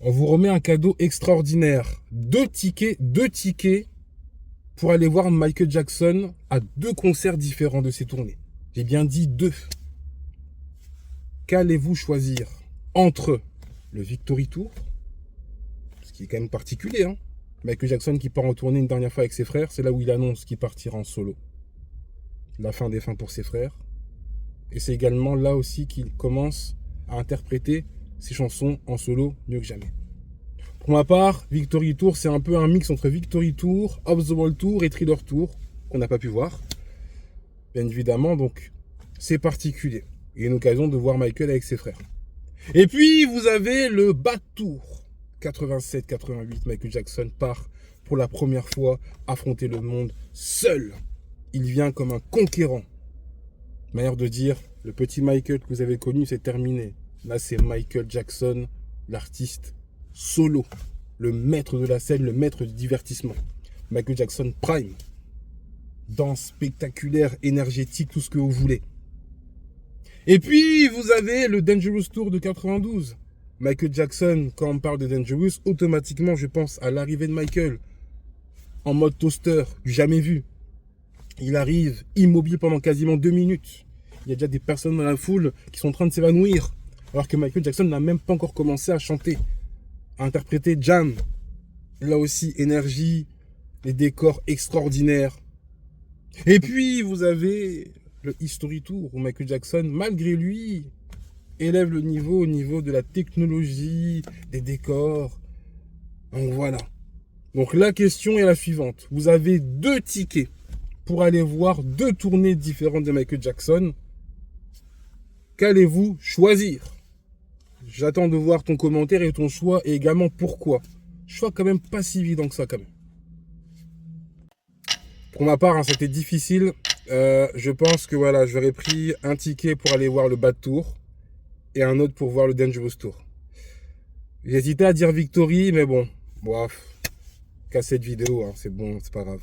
On vous remet un cadeau extraordinaire. Deux tickets pour aller voir Michael Jackson à 2 concerts différents de ses tournées. J'ai bien dit 2. Qu'allez-vous choisir entre le Victory Tour, ce qui est quand même particulier, hein, Michael Jackson qui part en tournée une dernière fois avec ses frères, c'est là où il annonce qu'il partira en solo. La fin des fins pour ses frères. Et c'est également là aussi qu'il commence à interpréter ses chansons en solo mieux que jamais. Pour ma part, Victory Tour, c'est un peu un mix entre Victory Tour, Off the Wall Tour et Thriller Tour, qu'on n'a pas pu voir, bien évidemment, donc c'est particulier. Il y a une occasion de voir Michael avec ses frères. Et puis, vous avez le Bad Tour, 87-88, Michael Jackson part pour la première fois affronter le monde seul. Il vient comme un conquérant. Manière de dire, le petit Michael que vous avez connu, c'est terminé. Là, c'est Michael Jackson, l'artiste solo, le maître de la scène, le maître du divertissement. Michael Jackson Prime. Danse spectaculaire, énergétique, tout ce que vous voulez. Et puis, vous avez le Dangerous Tour de 92. Michael Jackson, quand on parle de Dangerous, automatiquement, je pense à l'arrivée de Michael. En mode toaster, jamais vu. Il arrive immobile pendant quasiment 2 minutes. Il y a déjà des personnes dans la foule qui sont en train de s'évanouir. Alors que Michael Jackson n'a même pas encore commencé à chanter, à interpréter Jam. Là aussi, énergie, les décors extraordinaires. Et puis, vous avez le History Tour où Michael Jackson, malgré lui, élève le niveau au niveau de la technologie, des décors. Donc voilà. Donc la question est la suivante. Vous avez 2 tickets pour aller voir 2 tournées différentes de Michael Jackson. Qu'allez-vous choisir? J'attends de voir ton commentaire et ton choix et également pourquoi. Choix quand même pas si évident que ça quand même. Pour ma part, hein, c'était difficile. Je pense que voilà, j'aurais pris un ticket pour aller voir le Bad Tour et un autre pour voir le Dangerous Tour. J'hésitais à dire Victory, mais bon, bref, qu'à cette vidéo, hein, c'est bon, c'est pas grave.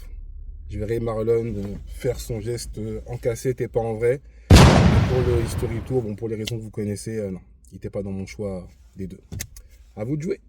Je verrai Marlon faire son geste en cassette et pas en vrai. Pour le History Tour, bon, pour les raisons que vous connaissez, non, il n'était pas dans mon choix des 2. À vous de jouer.